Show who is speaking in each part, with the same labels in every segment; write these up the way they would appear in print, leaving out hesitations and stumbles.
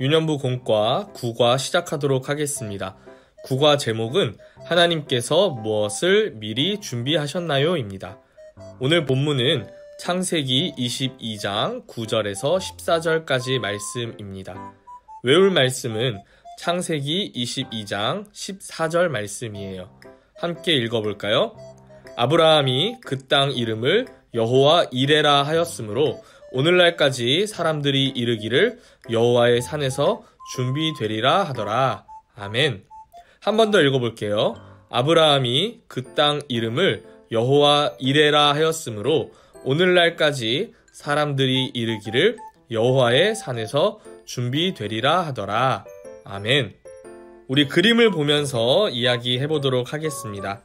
Speaker 1: 유년부 공과 9과 시작하도록 하겠습니다. 9과 제목은 하나님께서 무엇을 미리 준비하셨나요? 입니다. 오늘 본문은 창세기 22장 9절에서 14절까지 말씀입니다. 외울 말씀은 창세기 22장 14절 말씀이에요. 함께 읽어볼까요? 아브라함이 그 땅 이름을 여호와 이레라 하였으므로 오늘날까지 사람들이 이르기를 여호와의 산에서 준비되리라 하더라. 아멘. 한 번 더 읽어볼게요. 아브라함이 그 땅 이름을 여호와 이레라 하였으므로 오늘날까지 사람들이 이르기를 여호와의 산에서 준비되리라 하더라. 아멘. 우리 그림을 보면서 이야기해 보도록 하겠습니다.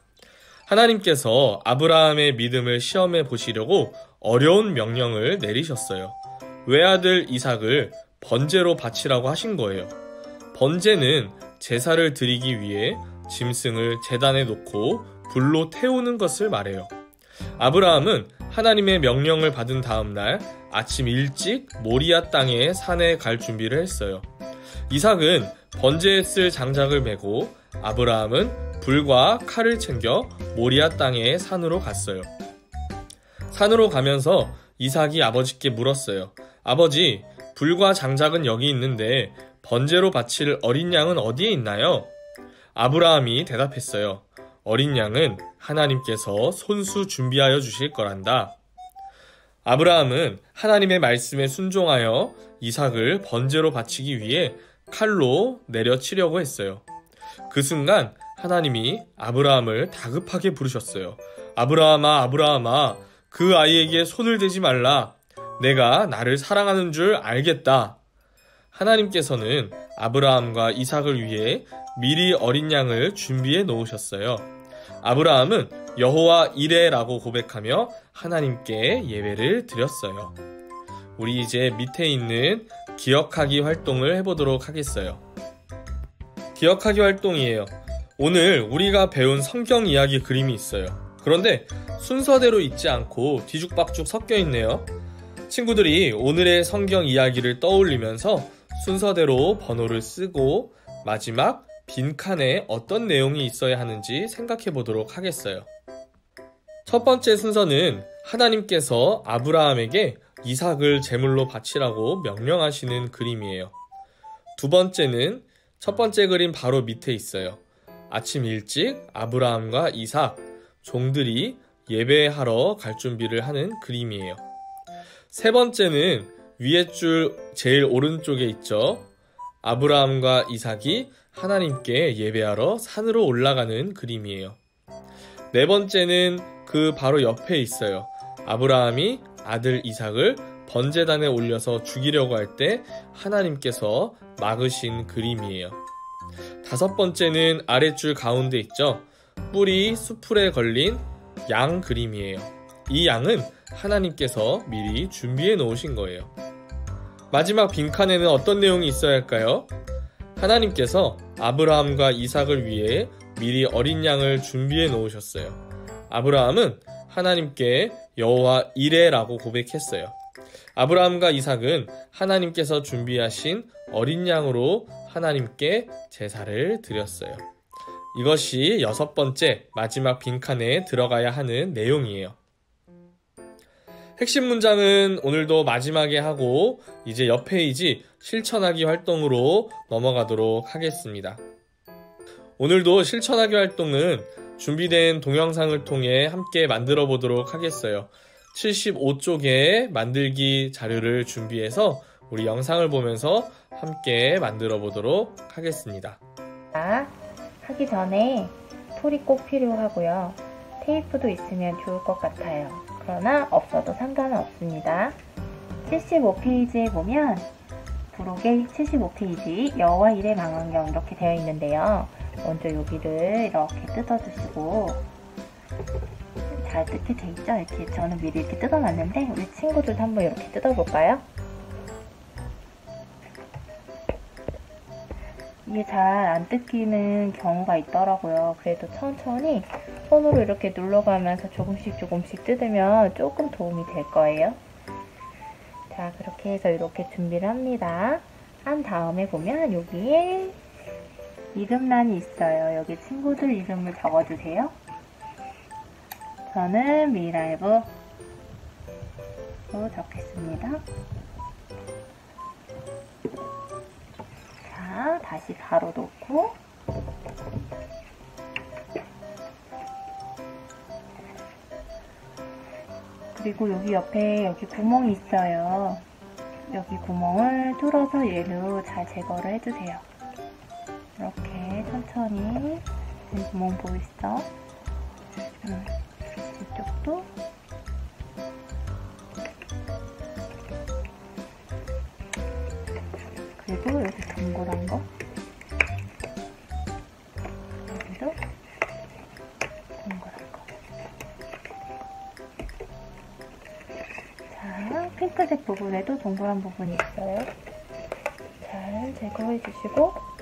Speaker 1: 하나님께서 아브라함의 믿음을 시험해 보시려고 어려운 명령을 내리셨어요. 외아들 이삭을 번제로 바치라고 하신 거예요. 번제는 제사를 드리기 위해 짐승을 제단에 놓고 불로 태우는 것을 말해요. 아브라함은 하나님의 명령을 받은 다음 날 아침 일찍 모리아 땅의 산에 갈 준비를 했어요. 이삭은 번제에 쓸 장작을 메고 아브라함은 불과 칼을 챙겨 모리아 땅의 산으로 갔어요. 산으로 가면서 이삭이 아버지께 물었어요. 아버지, 불과 장작은 여기 있는데 번제로 바칠 어린 양은 어디에 있나요? 아브라함이 대답했어요. 어린 양은 하나님께서 손수 준비하여 주실 거란다. 아브라함은 하나님의 말씀에 순종하여 이삭을 번제로 바치기 위해 칼로 내려치려고 했어요. 그 순간 하나님이 아브라함을 다급하게 부르셨어요. 아브라함아, 아브라함아, 그 아이에게 손을 대지 말라. 내가 나를 사랑하는 줄 알겠다. 하나님께서는 아브라함과 이삭을 위해 미리 어린 양을 준비해 놓으셨어요. 아브라함은 여호와 이레라고 고백하며 하나님께 예배를 드렸어요. 우리 이제 밑에 있는 기억하기 활동을 해보도록 하겠어요. 기억하기 활동이에요. 오늘 우리가 배운 성경 이야기 그림이 있어요. 그런데 순서대로 있지 않고 뒤죽박죽 섞여 있네요. 친구들이 오늘의 성경 이야기를 떠올리면서 순서대로 번호를 쓰고 마지막 빈칸에 어떤 내용이 있어야 하는지 생각해 보도록 하겠어요. 첫 번째 순서는 하나님께서 아브라함에게 이삭을 제물로 바치라고 명령하시는 그림이에요. 두 번째는 첫 번째 그림 바로 밑에 있어요. 아침 일찍 아브라함과 이삭, 종들이 예배하러 갈 준비를 하는 그림이에요. 세 번째는 위에 줄 제일 오른쪽에 있죠. 아브라함과 이삭이 하나님께 예배하러 산으로 올라가는 그림이에요. 네 번째는 그 바로 옆에 있어요. 아브라함이 아들 이삭을 번제단에 올려서 죽이려고 할 때 하나님께서 막으신 그림이에요. 다섯 번째는 아랫줄 가운데 있죠. 뿔이 수풀에 걸린 양 그림이에요. 이 양은 하나님께서 미리 준비해 놓으신 거예요. 마지막 빈칸에는 어떤 내용이 있어야 할까요? 하나님께서 아브라함과 이삭을 위해 미리 어린 양을 준비해 놓으셨어요. 아브라함은 하나님께 여호와 이레라고 고백했어요. 아브라함과 이삭은 하나님께서 준비하신 어린 양으로 하나님께 제사를 드렸어요. 이것이 여섯 번째 마지막 빈칸에 들어가야 하는 내용이에요. 핵심 문장은 오늘도 마지막에 하고 이제 옆 페이지 실천하기 활동으로 넘어가도록 하겠습니다. 오늘도 실천하기 활동은 준비된 동영상을 통해 함께 만들어 보도록 하겠어요. 75쪽의 만들기 자료를 준비해서 우리 영상을 보면서 함께 만들어 보도록 하겠습니다.
Speaker 2: 하기 전에 톨이 꼭 필요하고요. 테이프도 있으면 좋을 것 같아요. 그러나 없어도 상관은 없습니다. 75페이지에 보면 부록의 75페이지 여호와 이레 망원경 이렇게 되어 있는데요. 먼저 여기를 이렇게 뜯어주시고 잘 뜯게 돼 있죠? 이렇게 저는 미리 이렇게 뜯어놨는데 우리 친구들도 한번 이렇게 뜯어볼까요? 이게 잘 안 뜯기는 경우가 있더라고요. 그래도 천천히 손으로 이렇게 눌러가면서 조금씩 뜯으면 조금 도움이 될 거예요. 자, 그렇게 해서 이렇게 준비를 합니다. 한 다음에 보면 여기에 이름란이 있어요. 여기 친구들 이름을 적어주세요. 저는 미라이브로 적겠습니다. 자, 다시 가로 놓고 그리고 여기 옆에 여기 구멍이 있어요. 여기 구멍을 뚫어서 얘로 잘 제거를 해주세요. 이렇게 천천히 구멍 보이시죠? 이쪽도 그리고 여기 동그란 거 여기도 동그란 거. 자, 핑크색 부분에도 동그란 부분이 있어요. 잘 제거해 주시고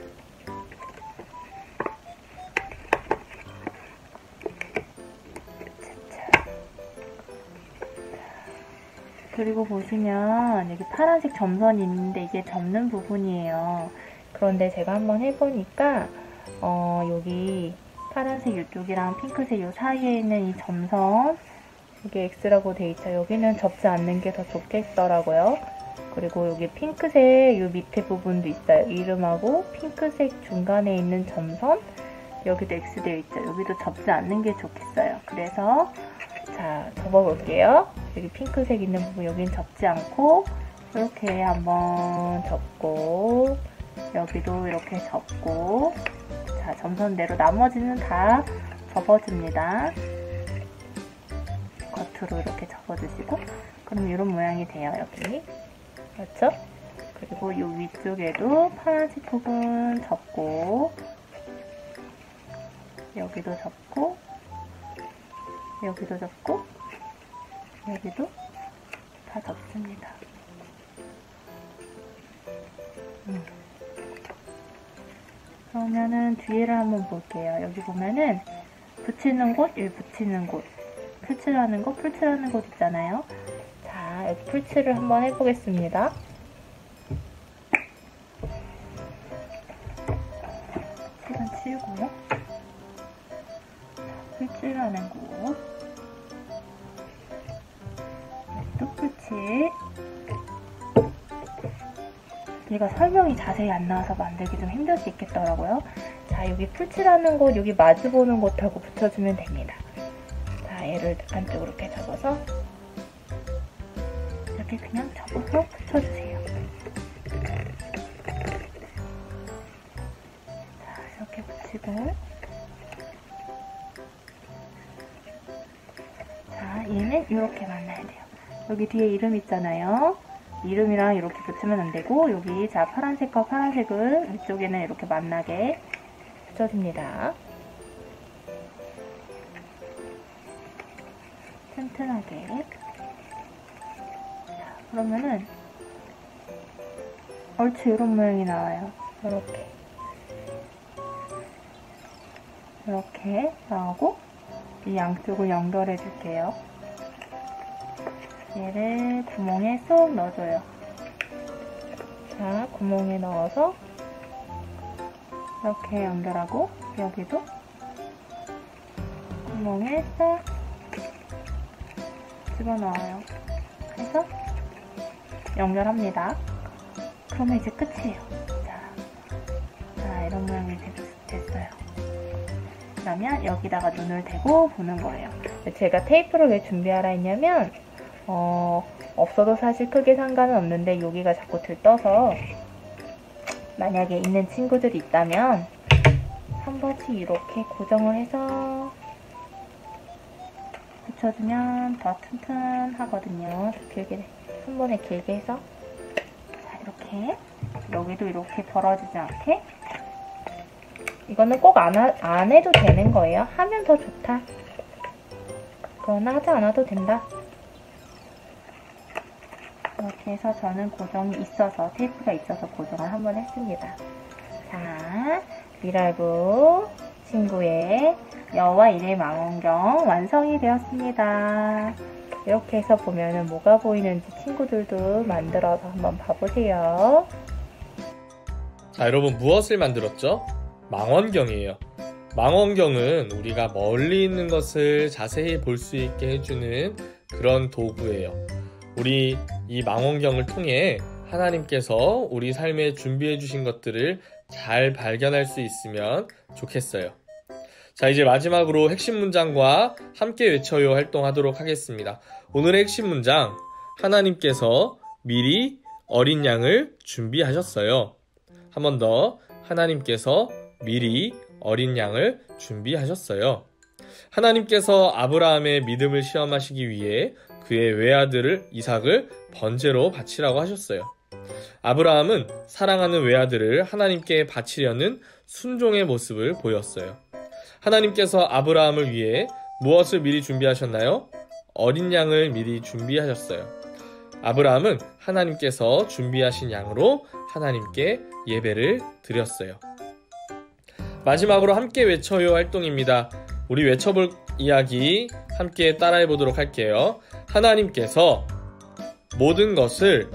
Speaker 2: 그리고 보시면 여기 파란색 점선이 있는데 이게 접는 부분이에요. 그런데 제가 한번 해보니까 여기 파란색 이쪽이랑 핑크색 이 사이에 있는 이 점선 이게 X라고 돼 있죠. 여기는 접지 않는 게 더 좋겠더라고요. 그리고 여기 핑크색 이 밑에 부분도 있어요. 이름하고 핑크색 중간에 있는 점선 여기도 X 되어 있죠. 여기도 접지 않는 게 좋겠어요. 그래서 자, 접어볼게요. 여기 핑크색 있는 부분 여긴 접지 않고 이렇게 한번 접고 여기도 이렇게 접고 자, 점선대로 나머지는 다 접어줍니다. 겉으로 이렇게 접어주시고 그럼 이런 모양이 돼요. 여기 그렇죠? 그리고 이 위쪽에도 파란색 부분 접고 여기도 접고 여기도 접고 여기도 다 접습니다. 그러면은 뒤에를 한번 볼게요. 여기 보면은 붙이는 곳, 여기 붙이는 곳, 풀칠하는 곳, 풀칠하는 곳 있잖아요. 자, 여기 풀칠을 한번 해보겠습니다. 칠은 치우고요. 풀칠하는 곳, 또 풀칠. 얘가 설명이 자세히 안 나와서 만들기 좀 힘들 수 있겠더라고요. 자, 여기 풀칠하는 곳, 여기 마주보는 곳하고 붙여주면 됩니다. 자, 얘를 안쪽으로 이렇게 접어서 이렇게 그냥 접어서 붙여주세요. 자, 이렇게 붙이고 자, 얘는 이렇게 만나야 돼요. 여기 뒤에 이름 있잖아요. 이름이랑 이렇게 붙이면 안 되고 여기 자 파란색과 파란색을 이쪽에는 이렇게 만나게 붙여줍니다. 튼튼하게. 자, 그러면은 얼추 이런 모양이 나와요. 이렇게 나오고 이 양쪽을 연결해 줄게요. 얘를 구멍에 쏙 넣어줘요. 자, 구멍에 넣어서 이렇게 연결하고 여기도 구멍에 쏙 집어넣어요. 그래서 연결합니다. 그러면 이제 끝이에요. 자, 이런 모양이 됐어요. 그러면 여기다가 눈을 대고 보는 거예요. 제가 테이프를 왜 준비하라 했냐면 없어도 사실 크게 상관은 없는데 여기가 자꾸 들떠서 만약에 있는 친구들이 있다면 한 번씩 이렇게 고정을 해서 붙여주면 더 튼튼하거든요. 길게 한 번에 길게 해서 자, 이렇게 여기도 이렇게 벌어지지 않게 이거는 꼭 안 해도 되는 거예요. 하면 더 좋다. 그러나 하지 않아도 된다. 이렇게 해서 저는 고정이 있어서 테이프가 있어서 고정을 한번 했습니다. 자, 미라이브 친구의 여와 일의 망원경 완성이 되었습니다. 이렇게 해서 보면은 뭐가 보이는지 친구들도 만들어서 한번 봐보세요.
Speaker 1: 자, 여러분 무엇을 만들었죠? 망원경이에요. 망원경은 우리가 멀리 있는 것을 자세히 볼 수 있게 해주는 그런 도구예요. 우리 이 망원경을 통해 하나님께서 우리 삶에 준비해 주신 것들을 잘 발견할 수 있으면 좋겠어요. 자, 이제 마지막으로 핵심 문장과 함께 외쳐요 활동하도록 하겠습니다. 오늘의 핵심 문장, 하나님께서 미리 어린 양을 준비하셨어요. 한 번 더, 하나님께서 미리 어린 양을 준비하셨어요. 하나님께서 아브라함의 믿음을 시험하시기 위해 그의 외아들을 이삭을 번제로 바치라고 하셨어요. 아브라함은 사랑하는 외아들을 하나님께 바치려는 순종의 모습을 보였어요. 하나님께서 아브라함을 위해 무엇을 미리 준비하셨나요? 어린 양을 미리 준비하셨어요. 아브라함은 하나님께서 준비하신 양으로 하나님께 예배를 드렸어요. 마지막으로 함께 외쳐요 활동입니다. 우리 외쳐볼 이야기 함께 따라해 보도록 할게요. 하나님께서 모든 것을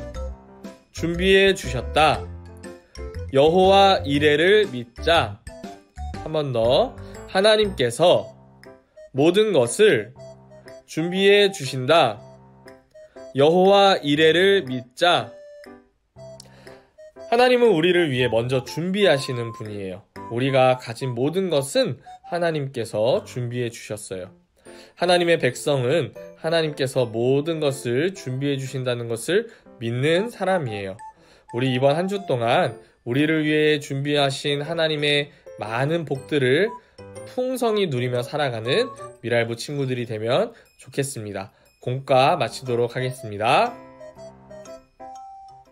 Speaker 1: 준비해 주셨다. 여호와 이레를 믿자. 한 번 더. 하나님께서 모든 것을 준비해 주신다. 여호와 이레를 믿자. 하나님은 우리를 위해 먼저 준비하시는 분이에요. 우리가 가진 모든 것은 하나님께서 준비해 주셨어요. 하나님의 백성은 하나님께서 모든 것을 준비해 주신다는 것을 믿는 사람이에요. 우리 이번 한 주 동안 우리를 위해 준비하신 하나님의 많은 복들을 풍성히 누리며 살아가는 미랄부 친구들이 되면 좋겠습니다. 공과 마치도록 하겠습니다.